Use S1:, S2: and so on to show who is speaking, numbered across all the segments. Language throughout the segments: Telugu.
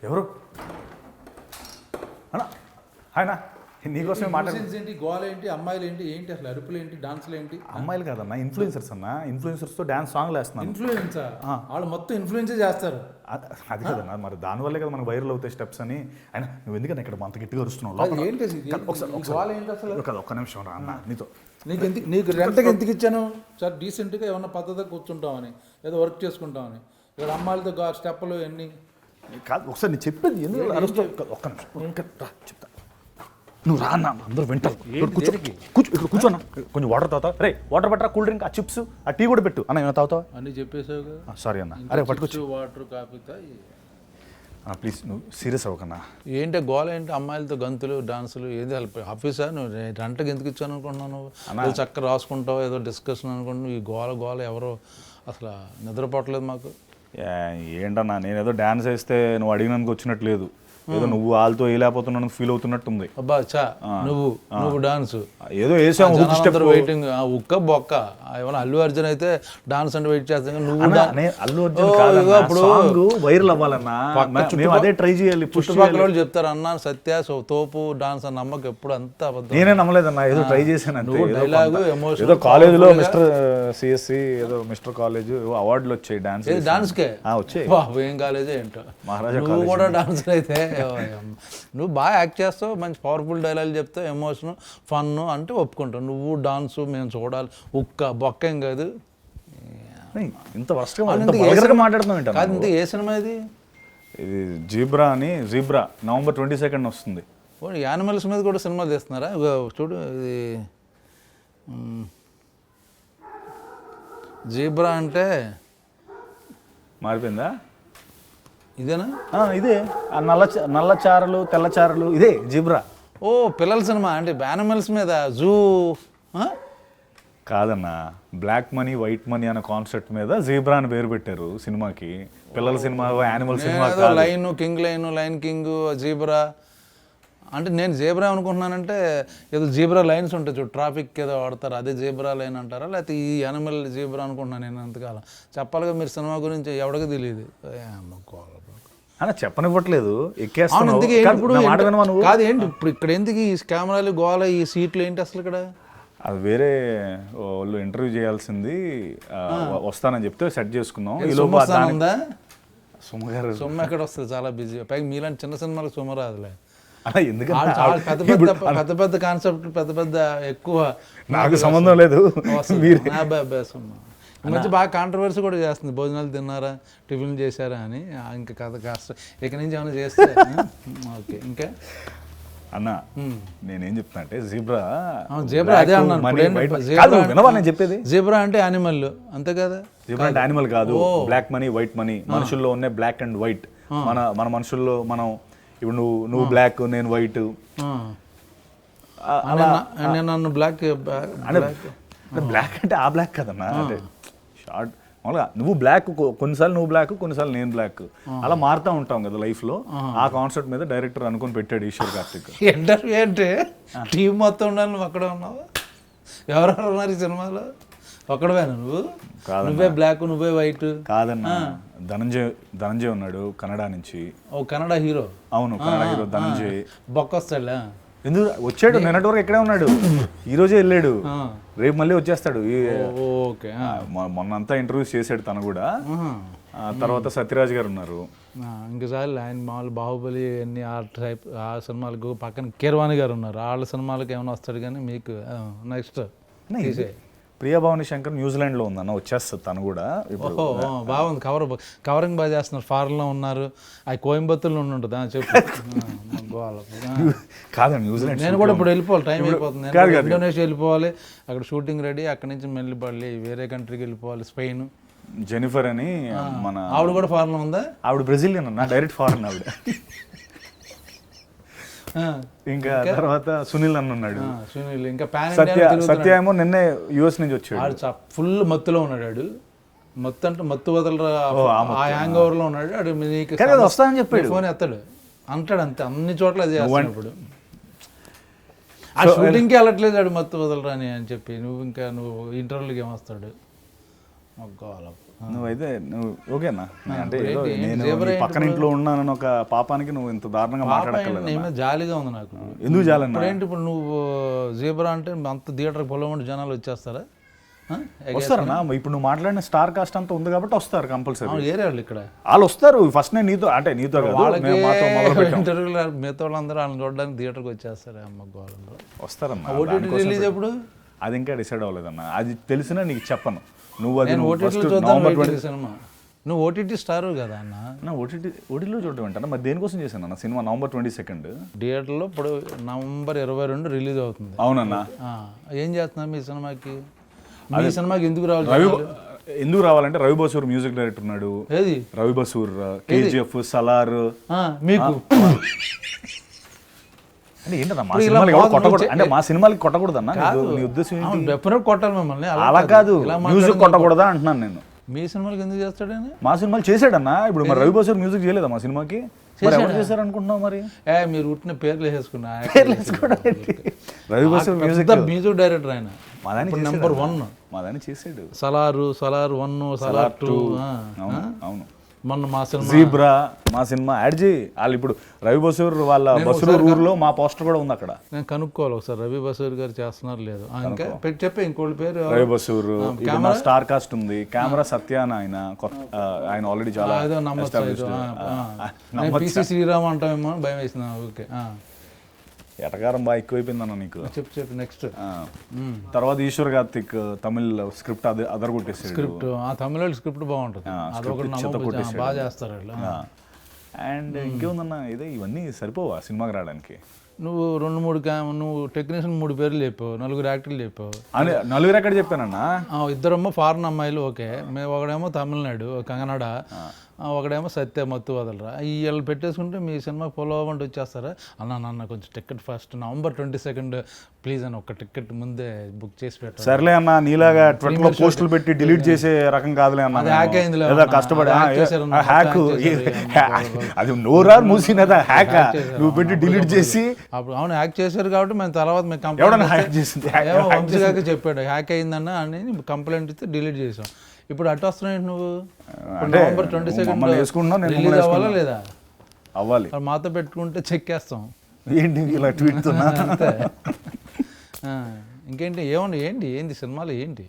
S1: ఎవరు అన్నా? హాయ్నా, నీకోసమే మాట్లాడుతుంది.
S2: ఏంటి, గోల ఏంటి, అమ్మాయిలు ఏంటి, ఏంటి అసలు అరుపులు ఏంటి, డాన్సులు ఏంటి?
S1: అమ్మాయిలు కాదన్నా, ఇన్ఫ్లుయెన్సర్స్ అన్న. ఇన్ఫ్లుయెన్సర్స్తో డాన్స్ సాంగ్లు వేస్తున్నాను.
S2: ఇన్ఫ్లుయెన్సా? వాళ్ళు మొత్తం ఇన్ఫ్లుయెన్సే చేస్తారు.
S1: అది కదన్నా, మరి దానివల్లే కదా మనకు వైరల్ అవుతాయి స్టెప్స్ అని. అయినా నువ్వు ఎందుకన్నా ఇక్కడ అంత గట్టిగా అరుస్తున్నావు?
S2: ఏంటి
S1: ఒక్క నిమిషం రా అన్న, నీతో.
S2: నీకు రెంట్కి ఎందుకు ఇచ్చాను సార్? డీసెంట్గా ఏమన్నా పద్ధతిగా కూర్చుంటామని, ఏదో వర్క్ చేసుకుంటామని. ఇక్కడ అమ్మాయిలతో స్టెప్పులు ఎన్ని
S1: కాదు, ఒకసారి నేను చెప్పేది ఎందుకు అరుస్తావు? ఒక్క నిమిషం చెప్తా. నువ్వు రా అన్న, అందరూ వింటారు. కూర్చోన్నా, కొంచెం వాటర్ తాగుతావు? రే వాటర్ పట్టరా, కూల్ డ్రింక్, ఆ చిప్స్, ఆ టీ కూడా పెట్టు అన్న. ఏమైనా తాగుతావా?
S2: అన్నీ చెప్పేసావు కదా.
S1: సారీ అన్న. అరే పట్టుకొచ్చు.
S2: వాటర్ కాఫీ
S1: ప్లీజ్, నువ్వు సీరియస్ అవ్వకన్నా.
S2: ఏంటి గోల ఏంటి? అమ్మాయిలతో గంతులు డాన్సులు ఏది ఆఫీసా? నువ్వు రెంట్కి ఎందుకు ఇచ్చాను అనుకుంటున్నావు? నువ్వు చక్కగా రాసుకుంటావు, ఏదో డిస్కషన్ అనుకుంటున్నావు. ఈ గోల ఎవరో అసలు నిద్రపోవట్లేదు మాకు.
S1: ఏంటన్నా, నేను ఏదో డాన్స్ వేస్తే నువ్వు అడిగినందుకు వచ్చినట్టు లేదు. ఏదో నువ్వు వాళ్ళతో వేయలేకపోతున్నాను ఫీల్ అవుతున్నట్టుంది.
S2: అబ్బా చా, నువ్వు డాన్స్
S1: ఏదో వేసాము
S2: వెయిటింగ్, ఉక్క బొక్క. ఏమన్నా అల్లు అర్జున్ అయితే డాన్స్ అంటే వెయిట్ చేస్తాం. నువ్వు
S1: అల్లు అర్జున్ వైరల్ అవ్వాలన్నా, అదే ట్రై చేయాలి.
S2: చుట్టుపక్కల వాళ్ళు చెప్తారు అన్న సత్య తోపు డాన్స్ అని నమ్మకం ఎప్పుడు అంతా అబద్ధం.
S1: నేనే నమ్మలేదన్నా, ఏదో ట్రై చేశాను.
S2: Dialogue emotion.
S1: ఏదో కాలేజ్ లో మిస్టర్ సిఎస్సి ఏదో మిస్టర్ కాలేజ్ అవార్డులు వచ్చాయి
S2: డాన్స్ కే
S1: వచ్చాయి.
S2: ఏం కాలేజ్ ఏంటో
S1: మహారాజా.
S2: నువ్వు కూడా డాన్స్ అయితే నువ్వు బాగా యాక్ట్ చేస్తావు, మంచి పవర్ఫుల్ డైలాగ్ చెప్తావు, ఎమోషన్ ఫన్ అంటే ఒప్పుకుంటావు. నువ్వు డాన్స్ మేము చూడాలి, ఉక్క బొక్క ఏం కాదు.
S1: ఇంత వర్షంగా మాట్లాడుతున్నావు
S2: కాదు. ఇంత ఏ సినిమా ఇది?
S1: ఇది జీబ్రా అని. జీబ్రా November 22 వస్తుంది.
S2: యానిమల్స్ మీద కూడా సినిమాలు తీస్తున్నారా? చూడు, ఇది జీబ్రా అంటే
S1: మారిపోయిందా?
S2: ఇదేనా?
S1: ఇదే నల్ల చారలు తెల్ల చారలు, ఇదే జీబ్రా.
S2: ఓ పిల్లల సినిమా అంటే యానిమల్స్ మీద జూ
S1: కాదన్నా, బ్లాక్ మనీ వైట్ మనీ అనే కాన్సెప్ట్ మీద జీబ్రా అని పేరు పెట్టారు సినిమాకి. పిల్లల cinema, animal cinema.
S2: Line king, line king, zebra అంటే నేను జీబ్రా అనుకుంటున్నానంటే ఏదో జీబ్రా లైన్స్ ఉంటాయి చూడు, ట్రాఫిక్ ఏదో వాడతారు, అదే జీబ్రా లైన్ అంటారా? లేకపోతే ఈ యానిమల్ జీబ్రా అనుకుంటున్నాను నేను అంతకాలం. చెప్పాలిగా మీరు సినిమా గురించి, ఎవరికి తెలియదు.
S1: అలా చెప్పనివ్వట్లేదు, ఎక్కేస్తాను.
S2: కాదు ఏంటి ఇప్పుడు ఇక్కడ ఎందుకు ఈ కెమెరాలు గోల, ఈ సీట్లు ఏంటి అసలు ఇక్కడ?
S1: అది వేరే వాళ్ళు ఇంటర్వ్యూ చేయాల్సింది, వస్తానని చెప్తే సెట్ చేసుకున్నాం.
S2: ఉందా
S1: సుమ గారు?
S2: సుమ ఎక్కడ వస్తుంది, చాలా బిజీ. పైగా మీలాంటి చిన్న సినిమాలకు సుమ రాదులే.
S1: ఎందుకంటే
S2: పెద్ద పెద్ద కాన్సెప్ట్, పెద్ద ఎక్కువ
S1: నాకు సంబంధం లేదు.
S2: మంచి బాగా కాంట్రవర్సీ కూడా చేస్తుంది. భోజనాలు తిన్నారా, టిఫిన్ చేశారా అని. ఇంకా కథ కాస్త ఇక నుంచి ఏమైనా చేస్తే ఓకే. ఇంకా
S1: అన్న, నేనేం చెప్తున్నా అంటే జీబ్రా
S2: అదే అన్నాను.
S1: చెప్పేది
S2: జీబ్రా అంటే యానిమల్, అంతే కదా?
S1: జీబ్రా అంటే యానిమల్ కాదు, బ్లాక్ మనీ వైట్ మనీ. మనుషుల్లో ఉన్నాయి బ్లాక్ అండ్ వైట్. మన మనుషుల్లో మనం ఇప్పుడు నువ్వు బ్లాక్, నేను వైట్.
S2: నన్ను బ్లాక్
S1: బ్లాక్ అంటే ఆ బ్లాక్ కదన్నా, అంటే షార్ట్ మామూలుగా నువ్వు బ్లాక్, కొన్నిసార్లు నువ్వు బ్లాక్, కొన్నిసార్లు నేను బ్లాక్, అలా మారుతూ ఉంటాం కదా లైఫ్లో. ఆ కాన్సెప్ట్ మీద డైరెక్టర్ అనుకుని పెట్టాడు ఈశ్వర్ కార్తిక్.
S2: ఇంటర్వ్యూ అంటే టీం మొత్తం ఉండాలి, నువ్వు అక్కడే ఉన్నావు. ఎవరెవరు ఉన్నారు ఈ సినిమాలో? ఒక్కడవేనా నువ్వు? నువ్వే బ్లాక్, నువ్వే వైట్?
S1: కాదన్నా, ధనంజయ్ ఉన్నాడు కన్నడ నుంచి.
S2: ఓ కన్నడ హీరో?
S1: అవును, కన్నడ హీరో ధనంజయ్.
S2: బొక్కొస్తాడా?
S1: ఎందుకు వచ్చాడు? నిన్నటి వరకు ఇక్కడే ఉన్నాడు, ఈ రోజే వెళ్ళాడు, రేపు మళ్ళీ వచ్చేస్తాడు. మొన్నంతా ఇంటర్వ్యూస్ చేశాడు తను కూడా. తర్వాత సత్యరాజ్ గారు ఉన్నారు.
S2: ఇంకసారి ఆయన మామూలు బాహుబలి అన్ని ఆ టైప్ ఆ సినిమాలకు పక్కన కీరవాణి గారు ఉన్నారు. వాళ్ళ సినిమాలకు ఏమైనా వస్తాడు, కానీ మీకు నెక్స్ట్
S1: ప్రియభావని శంకర్ న్యూజిలాండ్లో ఉందన్న, వచ్చేస్తుంది తను కూడా.
S2: ఓహో బాగుంది, కవరింగ్ బాగా చేస్తున్నారు. ఫారెన్లో ఉన్నారు, అది కోయంబత్తూర్లో ఉంటుంది. చెప్పు.
S1: కాదండి, న్యూజిలాండ్
S2: నేను కూడా ఇప్పుడు వెళ్ళిపోవాలి, టైం అయిపోతుంది. ఇండోనేషియా వెళ్ళిపోవాలి, అక్కడ షూటింగ్ రెడీ. అక్కడి నుంచి మళ్ళీ వేరే కంట్రీకి వెళ్ళిపోవాలి, స్పెయిన్.
S1: జెనిఫర్ అని మన
S2: ఆవిడ కూడా ఫారెన్లో ఉందా?
S1: ఆవిడ బ్రెజిలియన్ అన్న, డైరెక్ట్ ఫారెన్ ఆవిడ. ఇంకా తర్వాత సునీల్ అన్న ఉన్నాడు.
S2: సునీల్ ఇంకా
S1: సత్య ఏమో నిన్నే యుఎస్ నుంచి వచ్చాడు.
S2: ఫుల్ మత్తులో ఉన్నాడు. మత్తు అంటే మత్తు వదలరా, ఆ హ్యాంగ్ ఓవర్ లో ఉన్నాడు. అడు నీకు
S1: వస్తానని చెప్పాడు,
S2: ఫోన్ ఎత్తాడు అంటాడు, అంతే. అన్ని చోట్ల అది చేస్తాడు. ఇప్పుడు ఆ షూటింగ్కి వెళ్ళట్లేదు ఆడు, మత్తు వదలరా అని చెప్పి. నువ్వు ఇంటర్వ్యూలకి ఏమొస్తాడు?
S1: నువ్వైతే నువ్వు ఓకేనా అంటే ఏదో నేను నీ పక్కన ఇంట్లో ఉన్నానని ఒక పాపానికి నువ్వు ఇంత దారుణంగా మాట్లాడక్కర్లేదు.
S2: నీ మీద జాలిగా ఉంది నాకు.
S1: ఎందుకు చాలన్నా?
S2: ఇప్పుడేంటి ఇప్పుడు నువ్వు జీబ్రా అంటే అంత థియేటర్కి పొలం జనాలు వచ్చేస్తారా?
S1: వస్తారన్నా? ఇప్పుడు నువ్వు మాట్లాడిన స్టార్ కాస్ట్ అంతా ఉంది కాబట్టి వస్తారు కంపల్సరీ.
S2: ఏరే వాళ్ళు ఇక్కడ
S1: వాళ్ళు వస్తారు. ఫస్ట్ నేను నీతో అంటే నీతో కాదు, మేము మాతో మొదలు పెట్టాం.
S2: ఇంటర్వ్యూలో మిగతా వాళ్ళందరూ వాళ్ళని చూడడానికి థియేటర్కి వచ్చేస్తారు. అమ్మ గోళంలో
S1: వస్తారన్నా.
S2: ఓటీటీ రిలీజ్ ఎప్పుడు?
S1: అది ఇంకా డిసైడ్ అవ్వలేదన్నా. అది తెలిసినా నీకు చెప్పను. నువ్వు అది
S2: నేను ఓటీటీలో చూద్దాం సినిమా. నువ్వు ఓటీటీ స్టార్ కదా అన్న.
S1: ఓటీటీలో చూడటం ఏంటన్నా? మరి దేనికోసం చేశాను అన్న సినిమా? November 22
S2: థియేటర్లో ఇప్పుడు November 22 రిలీజ్ అవుతుంది.
S1: అవునన్నా.
S2: ఏం చేస్తున్నా మీ సినిమాకి? మీ సినిమాకి ఎందుకు రావాలి?
S1: ఎందుకు రావాలంటే రవి బసూర్ మ్యూజిక్ డైరెక్టర్ ఉన్నాడు.
S2: ఏది
S1: రవి బసూర్? KGF, సలార్.
S2: మీకు
S1: అంటే ఏంటన్నా మా సినిమాకి ఎవరు కొట్టకూడదు అంటే మా సినిమాలకి కొట్టకూడదన్నా నీ ఉద్దేశం?
S2: డెఫినెట్ కొట్టాలి మిమ్మల్ని.
S1: అలా కాదు, మ్యూజిక్ కొట్టకూడదా అంటున్నాను నేను.
S2: మీ సినిమాకి ఎందుకు చేస్తాడని?
S1: మా సినిమాలు చేసాడన్నా. ఇప్పుడు మరి రవి బసూర్ మ్యూజిక్ చేయలేదా మా సినిమాకి? మరి ఎవరు చేశారు అనుకుంటున్నావు? మరి
S2: మీరు ఉట్టిన పేర్లు వేసుకున్నా.
S1: రవి బసూర్
S2: మ్యూజిక్ డైరెక్టర్ ఆయన. నెంబర్ 1
S1: మాదాన్ని చేసాడు.
S2: సలార్ 1, సలార్ 2.
S1: అవును.
S2: మొన్న మా సినిమా
S1: జీబ్రా మా సినిమా యాడ్ చేయి. వాళ్ళు ఇప్పుడు రవి బసూర్ వాళ్ళ బసూరు ఊర్లో మా పోస్టర్ కూడా ఉంది అక్కడ.
S2: నేను కనుక్కోవాలి ఒకసారి రవి బసూర్ గారు చేస్తున్నారు లేదు. ఇంకా చెప్పే ఇంకోటి పేరు
S1: రవి బసూర్. స్టార్ కాస్ట్ ఉంది. కెమెరా సత్యాన ఆయన ఆల్రెడీ చాలా
S2: పిసి శ్రీరామ్ అంటామేమో భయం వేసిన. ఓకే,
S1: ఎటకారం బాగా ఎక్కువైపోయిందన్న నీకు.
S2: చెప్పు నెక్స్ట్.
S1: తర్వాత ఈశ్వర్ కార్తిక్ తమిళ్ స్క్రిప్ట్ అదరగొట్టేసాడు.
S2: స్క్రిప్ట్ తమిళ స్క్రిప్ట్ బాగుంటుంది. బాగా చేస్తారు వాళ్ళు.
S1: అండ్ ఇంకేముందన్న ఇదే ఇవన్నీ సరిపోవా సినిమాకి రావడానికి?
S2: నువ్వు 2-3 నువ్వు టెక్నీషియన్ 3 పేర్లు చెప్పావు, 4 యాక్టర్లు చెప్పావు.
S1: అని 4 ఎక్కడ చెప్పానన్నా?
S2: 2 ఫారెన్ అమ్మాయిలు. ఓకే, ఒకడేమో తమిళనాడు కన్నడ, ఒకడేమో సత్య మత్తు వదలరా. వీళ్ళు పెట్టేసుకుంటే మీ సినిమా పొలవంటి వచ్చేస్తారా? అన్న కొంచెం టికెట్ ఫస్ట్ November 22 ప్లీజ్ అని ఒక టికెట్ ముందే బుక్ చేసి పెట్టారు.
S1: సర్లే అన్న, నీలాగా ట్విట్టర్లో పోస్టులు పెట్టి డిలీట్ చేసే రకం కాదులే అన్న.
S2: హ్యాక్ అయింది
S1: కష్టపడి హ్యాక్ అది నోరారు మూసినదా హ్యాక్ నువ్వు పెట్టి డిలీట్ చేసి.
S2: అప్పుడు అవును హ్యాక్ చేశారు కాబట్టి మేము తర్వాత మేము కంప్లైంట్ చెప్పాడు హ్యాక్ అయిందన్న అని కంప్లైంట్ ఇస్తే డిలీట్ చేసాం. ఇప్పుడు అటు వస్తున్నాయి నువ్వు. November 22 రిలీజ్ అవ్వాలా లేదా?
S1: అవ్వాలి.
S2: మాతో పెట్టుకుంటే చెక్ వేస్తాం.
S1: ఏంటి ఇలా ట్వీట్?
S2: ఇంకేంటి ఏంటి సినిమాలు ఏంటి?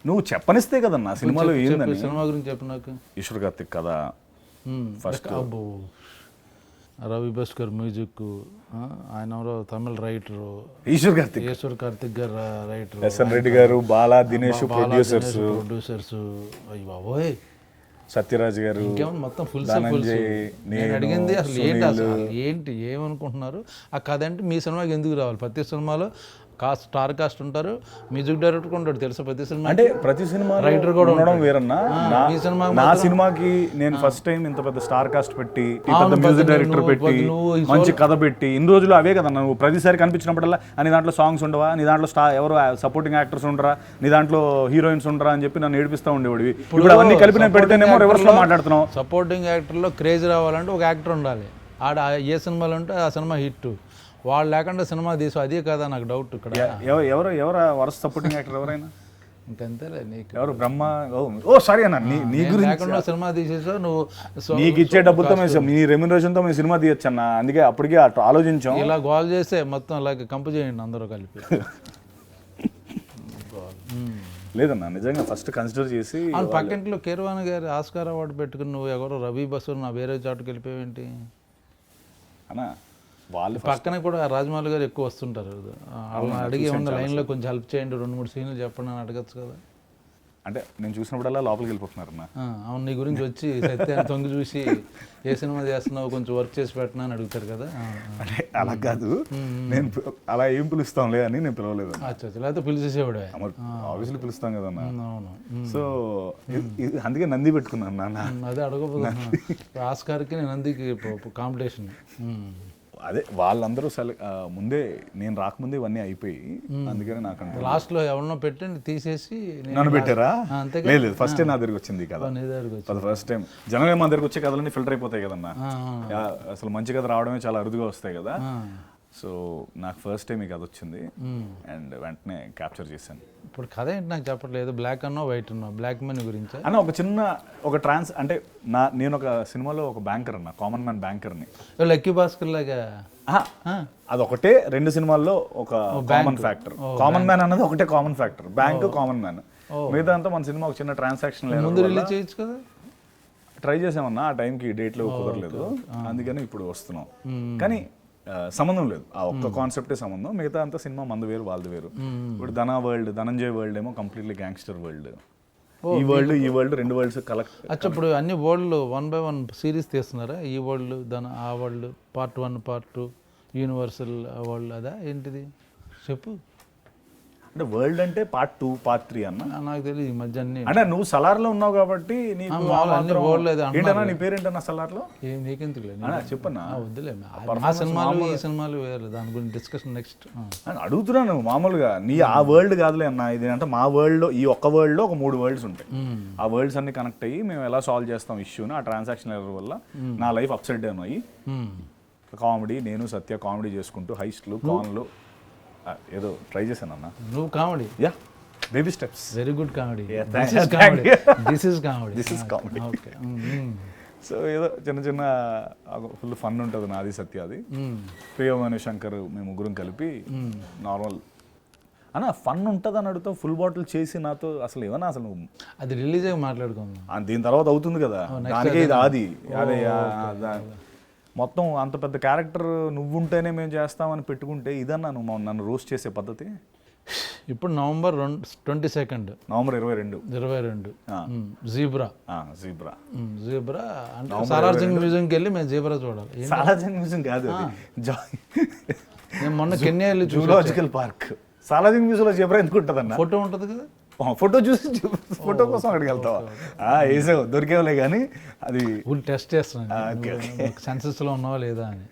S1: నువ్వు చెప్పనిస్తే కదన్నా సినిమాలో ఏందని.
S2: సినిమా గురించి చెప్పు నాకు.
S1: ఈశ్వర్ కార్తిక్ కదా ఫస్ట్.
S2: రవి భాస్కర్ మ్యూజిక్, ఆయన ఎవరో తమిళ రైటరు.
S1: ఈశ్వర్ కార్తిక్ గారు రైటర్. SN రెడ్డి గారు, బాలా దినేష్ ప్రొడ్యూసర్స్.
S2: అయ్యి బాబోయ్,
S1: సత్యరాజ్ గారు.
S2: ఇంకేమన్నా మొత్తం ఫుల్. నేను అడిగింది అసలు ఏంటి ఏమనుకుంటున్నారు ఆ కథ అంటే? మీ సినిమాకి ఎందుకు రావాలి? ప్రతి సినిమాలో స్టార్ కాస్ట్ ఉంటారు, మ్యూజిక్ డైరెక్టర్ ఉంటాడు తెలుసా ప్రతి సినిమా.
S1: అంటే ప్రతి సినిమా రైటర్ కూడా ఉండడం వేరన్నా. నా సినిమాకి నేను ఫస్ట్ టైం ఇంత పెద్ద స్టార్ కాస్ట్ పెట్టి, పెద్ద మ్యూజిక్ డైరెక్టర్ పెట్టి, మంచి కథ పెట్టి, ఇన్ని రోజులు అవే కదా నువ్వు ప్రతిసారి కనిపించినప్పుడల్లా నీ దాంట్లో సాంగ్స్ ఉండవా, నీ దాంట్లో ఎవరు సపోర్టింగ్ యాక్టర్స్ ఉండరా, నీ దాంట్లో హీరోయిన్స్ ఉండరా అని చెప్పి నన్ను ఏడిపిస్తూ ఉండేవాడివి. ఇప్పుడు అవన్నీ కలిపి నేను పెడితేనేమో రివర్స్ లో మాట్లాడుతున్నావు.
S2: సపోర్టింగ్ యాక్టర్లో క్రేజ్ రావాలంటే ఒక యాక్టర్ ఉండాలి. ఆడ ఏ సినిమాలు ఉంటే ఆ సినిమా హిట్. వాళ్ళు లేకుండా సినిమా తీసు అదే కదా నాకు డౌట్ ఇక్కడ.
S1: ఎవరు వరుస సపోర్టింగ్ యాక్టర్ ఎవరైనా?
S2: ఇంకంతేలే నీకు.
S1: ఎవరు బ్రహ్మ? సారీ అన్న, నీ గురించి
S2: లేకుండా సినిమా తీసేసావు నువ్వు.
S1: నీకు ఇచ్చే డబ్బుతో నీ రెమ్యునరేషన్తో మేము సినిమా తీయచ్చు అన్న. అందుకే అప్పటికే ఆలోచించాం.
S2: ఇలా గోల్ చేస్తే మొత్తం అలాగే కంపు చేయండి అందరూ కలిపి.
S1: లేదన్నా నిజంగా ఫస్ట్ కన్సిడర్ చేసి.
S2: పక్కింట్లో కీరవాణి గారి ఆస్కార్ అవార్డు పెట్టుకుని నువ్వు ఎవరో రవి బసూర్ నా వేరే చాటుకు వెళ్ళిపోయావేంటి
S1: అన్నా? వాళ్ళు
S2: పక్కన కూడా రాజమౌళి గారు ఎక్కువ వస్తుంటారు. వాళ్ళని అడిగి ఏమన్నా లైన్లో కొంచెం హెల్ప్ చేయండి, 2-3 సీన్లు చెప్పండి అని అడగచ్చు కదా.
S1: అంటే నేను చూసినప్పుడల్లా లోపలికి వెళ్ళిపోతున్నారన్నా.
S2: అవును, నీ గురించి వచ్చి సత్యాన్ని తొంగి చూసి ఏ సినిమా చేస్తున్నావు కొంచెం వర్క్ చేసి పెట్టినా అని అడుగుతారు కదా.
S1: అంటే అలా కాదు, నేను అలా ఏం పిలుస్తాంలే అని నేను పిలవలేదు.
S2: లేకపోతే పిలిచేసేవాడు.
S1: ఆబ్వియస్లీ పిలుస్తాం కదన్నా. అవును. సో అందుకే నంది పెట్టుకున్నాను నాన్న.
S2: అదే అడగపోతున్నా. ఆస్కార్కి నేను నందికి కాంపిటీషన్.
S1: అదే వాళ్ళందరూ ముందే నేను రాకముందే ఇవన్నీ అయిపోయి, అందుకని నాకు
S2: లాస్ట్లో ఎవరినో పెట్టండి తీసేసి
S1: నన్ను పెట్టారా? లేదు, ఫస్ట్ టైం నా దగ్గరికి వచ్చింది కదా. ఫస్ట్ టైం జనరల్గా మా దగ్గరికి వచ్చే కథలన్నీ ఫిల్టర్ అయిపోతాయి కదన్నా. అసలు మంచి కథ రావడమే చాలా అరుదుగా వస్తాయి కదా. సో నాకు ఫస్ట్ టైం ఈ కథ వచ్చింది అండ్ వెంటనే క్యాప్చర్ చేశాను.
S2: ఇప్పుడు కథ ఏంటి నాకు చెప్పట్లేదు, బ్లాక్ అన్నో వైట్ అన్నో, బ్లాక్ మనీ గురించి
S1: అన్న ఒక చిన్న ఒక అంటే నేను ఒక సినిమాలో ఒక బ్యాంకర్ అన్న, కామన్ మ్యాన్ బ్యాంకర్ని.
S2: లక్కీ భాస్కర్ లాగా
S1: అదొకటే 2 సినిమాల్లో ఒక కామన్ ఫ్యాక్టర్. కామన్ మ్యాన్ అన్నది ఒకటే common factor, bank common man. మిగతా అంతా మన సినిమా ఒక చిన్న ట్రాన్సాక్షన్
S2: ముందు రిలీజ్ చేయొచ్చు కదా.
S1: ట్రై చేసామన్నా, ఆ టైంకి డేట్లో కుదరలేదు, అందుకని ఇప్పుడు వస్తున్నాం. కానీ సంబంధం లేదు, ఆ ఒక్క కాన్సెప్టే సంబంధం, మిగతా అంతా సినిమా మంది వేరు వాళ్ళది వేరు. ఇప్పుడు ధనంజయ్ వరల్డ్ ఏమో కంప్లీట్లీ గ్యాంగ్స్టర్ వరల్డ్. ఈ వరల్డ్ 2 వరల్డ్స్ కలెక్ట్.
S2: అచ్చా, ఇప్పుడు అన్ని వరల్డ్ 1 by 1 సిరీస్ తీస్తున్నారా? ఈ వరల్డ్ ఆ world part 1 part 2 universal world అదా ఏంటిది చెప్పు.
S1: అంటే వరల్డ్ అంటే పార్ట్ 2 పార్ట్ 3 అన్న.
S2: నాకు తెలియదు ఈ మధ్య అన్ని.
S1: అంటే నువ్వు సలార్లో ఉన్నావు కాబట్టి నీకు ఏంటన్నా నీ పేరేంటన్నా సలార్లో?
S2: నీకెందుకు
S1: చెప్పన్నా,
S2: వద్దులే. ఆ సినిమాలు ఈ సినిమాలు వేరు, దాని గురించి డిస్కషన్ నెక్స్ట్.
S1: అడుగుతున్నాను మామూలుగా. నీ ఆ వరల్డ్ కాదులే అన్న, ఇది అంటే మా వరల్డ్లో ఈ ఒక్క వరల్డ్లో ఒక 3 వరల్డ్స్ ఉంటాయి. ఆ వరల్డ్స్ అన్ని కనెక్ట్ అయ్యి మేము ఎలా సాల్వ్ చేస్తాం ఇష్యూని, ఆ ట్రాన్సాక్షన్ ఎర్రర్ వల్ల నా లైఫ్ అప్సైడ్ డౌన్ అయ్యి కామెడీ, నేను సత్య కామెడీ చేసుకుంటూ హైస్ట్లు కాన్లు ఏదో ట్రై చేశాను అన్న.
S2: నువ్వు comedy?
S1: Yeah, baby steps.
S2: Very good comedy. This is comedy. Okay.
S1: So ఏదో చిన్న ఫుల్ ఫన్ ఉంటుంది నాది సత్యాది. ప్రియమణి శంకర్ మేము ముగ్గురం కలిపి నార్మల్ అన్న ఫన్ ఉంటుంది అని అడుగుతావు. ఫుల్ బాటిల్ చేసి నాతో అసలు ఏమన్నా అసలు నువ్వు
S2: అది రిలీజ్ అయ్యి మాట్లాడుకుందాం.
S1: దీని తర్వాత అవుతుంది కదా, దానికే ఇది ఆది. అదే మొత్తం అంత పెద్ద క్యారెక్టర్ నువ్వు ఉంటేనే మేము చేస్తామని పెట్టుకుంటే ఇదన్నా నువ్వు నన్ను రోస్ట్ చేసే పద్ధతి.
S2: ఇప్పుడు నవంబర్ 22
S1: నవంబర్ 22
S2: జీబ్రా అంటే సాలార్జంగ్ మ్యూజియంకి వెళ్ళి మేము జీబ్రా చూడాలి.
S1: సాలార్జంగ్ మ్యూజియం కాదు,
S2: నేను మొన్న కెన్యా వెళ్ళి
S1: జూలాజికల్ పార్క్. సాలార్జంగ్ మ్యూజియంలో జీబ్రా ఎందుకు ఉంటుంది అన్న?
S2: ఫోటో ఉంటుంది కదా,
S1: ఫోటో చూసి ఫోటో కోసం అక్కడికి వెళ్తావా? వేసావు, దొరికేవలే కానీ అది
S2: ఫుల్ టెస్ట్ చేస్తున్నాను సెన్సెస్లో ఉన్నావా లేదా అని.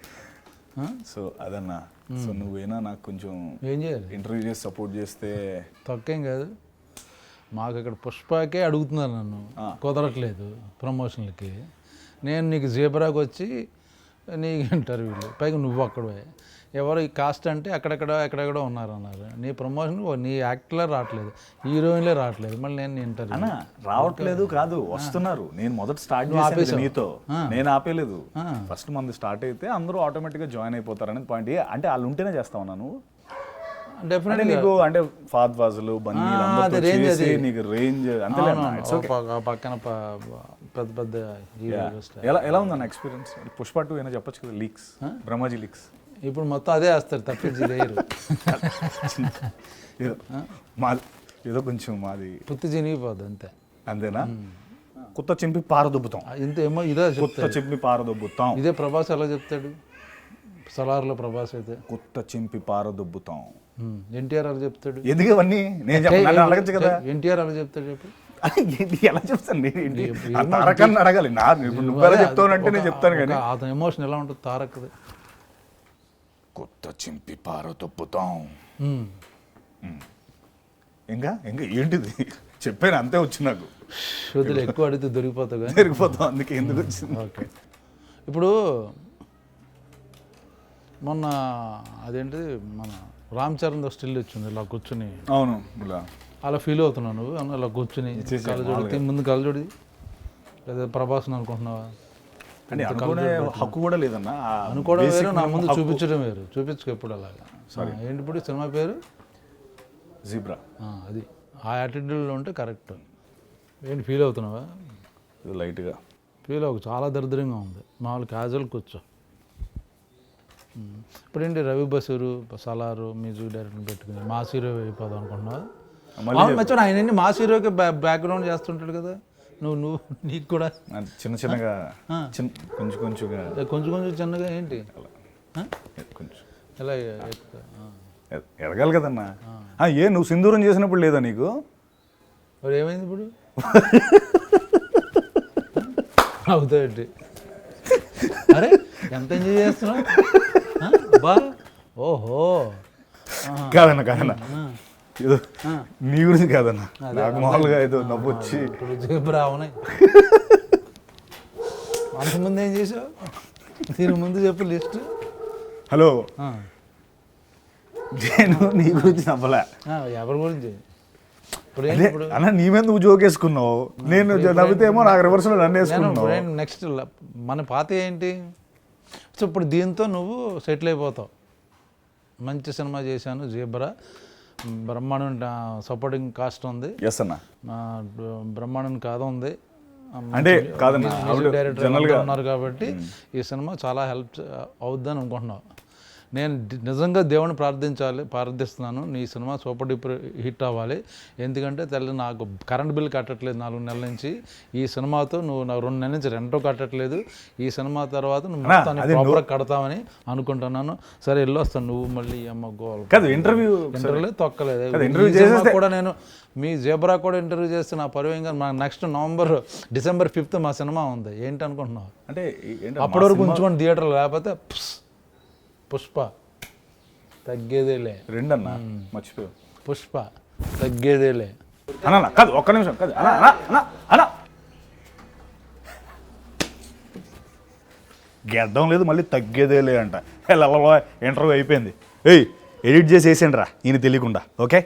S1: సో అదన్నా, సో నువ్వేనా నాకు కొంచెం
S2: ఏం చేయాలి,
S1: ఇంటర్వ్యూ చేసి సపోర్ట్ చేస్తే
S2: తక్కువేం కాదు. మాకు ఇక్కడ పుష్పకే అడుగుతున్నారు నన్ను, కుదరట్లేదు ప్రమోషన్లకి. నేను నీకు జీబ్రాకి వచ్చి నీకు ఇంటర్వ్యూలు, పైగా నువ్వు అక్కడే ఎవరు ఈ కాస్ట్ అంటే ఎక్కడెక్కడో ఉన్నారు. నీ ప్రమోషన్ నీ యాక్టర్లే రావట్లేదు, హీరోయిన్లే రావట్లేదు, మళ్ళీ నేను ఇంటర్వ్యూ
S1: అన్నా రావట్లేదు కాదు, వస్తున్నారు. నేను మొదట స్టార్ట్ చేసి నీతో నేను ఆపేలేదు. ఫస్ట్ మంది స్టార్ట్ అయితే అందరూ ఆటోమేటిక్గా జాయిన్ అయిపోతారు అనేది పాయింట్. అంటే వాళ్ళు ఉంటేనే చేస్తావు నువ్వు డెఫినెట్లీ. నీకు అంటే ఫాద్ ఫాజులు బన్నీ నీకు రేంజ్ అంతే.
S2: పక్కన పెద్ద
S1: ఎలా ఉందన్న ఎక్స్పీరియన్స్? పుష్ప 2 అయినా చెప్పొచ్చు కదా, లీక్స్, బ్రహ్మాజీ లీక్స్.
S2: ఇప్పుడు మొత్తం అదే వేస్తారు తప్పించి లేరు.
S1: మాది ఏదో కొంచెం మాది
S2: పుత్తి చినిగిపోద్ది అంతే.
S1: అంతేనా? కుత్త చింపి పారదొబ్బుతాం
S2: ఇంతేమో, ఇదే
S1: కుత్త చింపి పారదొబ్బుతాం.
S2: ఇదే ప్రభాస్ ఎలా చెప్తాడు సలార్లో? ప్రభాస్ అయితే
S1: కుత్త చింపి పారదొబ్బుతాం.
S2: ఎన్టీఆర్ అలా చెప్తాడు.
S1: ఎందుకు అవన్నీ నేను అడగచ్చు కదా.
S2: ఎన్టీఆర్ అలా చెప్తాడు చెప్పు.
S1: ఎలా చెప్తాను తారకాన్ని అడగాలి. నువ్వు ఎలా చెప్తావు అంటే నేను చెప్తాను కానీ
S2: అతని ఎమోషన్ ఎలా ఉంటుంది తారక్ది.
S1: కొత్త చింపి పారదొబ్బుతాం. ఇంకా ఏంటిది చెప్పాను, అంతే వచ్చి నాకు.
S2: వదిలే, ఎక్కువ అడిగితే
S1: దొరికిపోతాం అందుకే ఎందుకు వచ్చింది.
S2: ఓకే. ఇప్పుడు మొన్న అదేంటి మన రామ్ చరణ్ స్టిల్ వచ్చింది, ఇలా కూర్చుని.
S1: అవును,
S2: అలా ఫీల్ అవుతున్నావు నువ్వు అలా కూర్చుని కలజోడి ముందు కలజోడి, లేదా ప్రభాస్ అనుకుంటున్నావా?
S1: అంటే అనుకునే హక్కు కూడా లేదన్నా.
S2: అనుకోవడం వేరు, నా ముందు చూపించడం వేరు. చూపించుకో ఎప్పుడు అలాగా. ఏంటి ఇప్పుడు సినిమా పేరు
S1: జీబ్రా.
S2: అది ఆ యాటిట్యూడ్లో ఉంటే కరెక్ట్. ఏంటి ఫీల్ అవుతున్నావా?
S1: లైట్గా
S2: ఫీల్ అవ్వకు, చాలా దరిద్రంగా ఉంది. మామూలు క్యాజువల్ కూర్చో. ఇప్పుడు ఏంటి రవి బసూరు సలారు మ్యూజిక్ డైరెక్టర్ పెట్టుకుని మాస్ హీరో అయిపోదాం అనుకుంటున్నావా? మర్చిపోయి ఆయన మాస్ హీరోకి బ్యాక్గ్రౌండ్ చేస్తుంటాడు కదా. నువ్వు నీకు కూడా
S1: చిన్నగా కొంచెం
S2: చిన్నగా ఏంటి
S1: కొంచెం
S2: ఎలా
S1: ఎదగాలి కదన్నా. నువ్వు సింధూరం చేసినప్పుడు లేదా నీకు?
S2: మరి ఏమైంది ఇప్పుడు? అవుతాయండి. అరే ఎంత ఎంజాయ్ చేస్తున్నావు బా. ఓహో,
S1: కాదన్నా ఏదో నీ గురించి కాదన్నా, నాకు మామూలుగా ఏదో నవ్వు వచ్చి.
S2: ఇప్పుడు జీబ్రా అవునాయి. అంతకుముందు ఏం చేసావు? దీని ముందు చెప్పు లిస్ట్.
S1: హలో, నేను నీ గురించి నవ్వలే.
S2: ఎవరి గురించి ఇప్పుడు
S1: అదే అన్న నీ మీద నువ్వు జోకేసుకున్నావు, నేను నవ్వితేమో నాకు రివర్స్లో నన్ను వేసుకున్నావు.
S2: నెక్స్ట్ మన పాత ఏంటి? సో ఇప్పుడు దీంతో నువ్వు సెటిల్ అయిపోతావు. మంచి సినిమా చేశాను జీబ్రా, బ్రహ్మాండం సపోర్టింగ్ కాస్ట్ ఉంది.
S1: ఎస్ అన్న,
S2: బ్రహ్మాండం కథ ఉంది,
S1: అంటే కాదన్న
S2: డైరెక్టర్ ఉన్నారు కాబట్టి ఈ సినిమా చాలా హెల్ప్ అవుద్దని అనుకుంటున్నావు. నేను నిజంగా దేవుని ప్రార్థిస్తున్నాను నీ సినిమా సూపర్ డూపర్ హిట్ అవ్వాలి. ఎందుకంటే తల్లి నాకు కరెంట్ బిల్ కట్టట్లేదు 4 నెలల నుంచి. ఈ సినిమాతో నువ్వు నాకు 2 నెలల నుంచి రెంటో కట్టట్లేదు. ఈ సినిమా తర్వాత నువ్వు మొత్తాన్ని ప్రాపర్గా కడతామని అనుకుంటున్నాను. సరే వెళ్ళొస్తాను, నువ్వు మళ్ళీ అమ్మ గోల్ ఇంటర్వ్యూ తొక్కలేదు కూడా. నేను మీ జేబ్రా కూడా ఇంటర్వ్యూ చేస్తే నా పరువేంగా నెక్స్ట్ డిసెంబర్ 5th మా సినిమా ఉంది. ఏంటి అనుకుంటున్నావు?
S1: అంటే
S2: అప్పటి వరకు ఉంచుకోండి థియేటర్లో, లేకపోతే పుష్ప తగ్గేదేలే.
S1: 2 అన్న మర్చిపోయావు.
S2: పుష్ప తగ్గేదేలే
S1: అన్న. కాదు ఒక్క నిమిషం, కాదు అన్న గెడ్డం లేదు మళ్ళీ తగ్గేదేలే అంట. ఇంటర్వ్యూ అయిపోయింది. ఎడిట్ చేసి వేసేయండి రా ఈయన తెలియకుండా. ఓకే.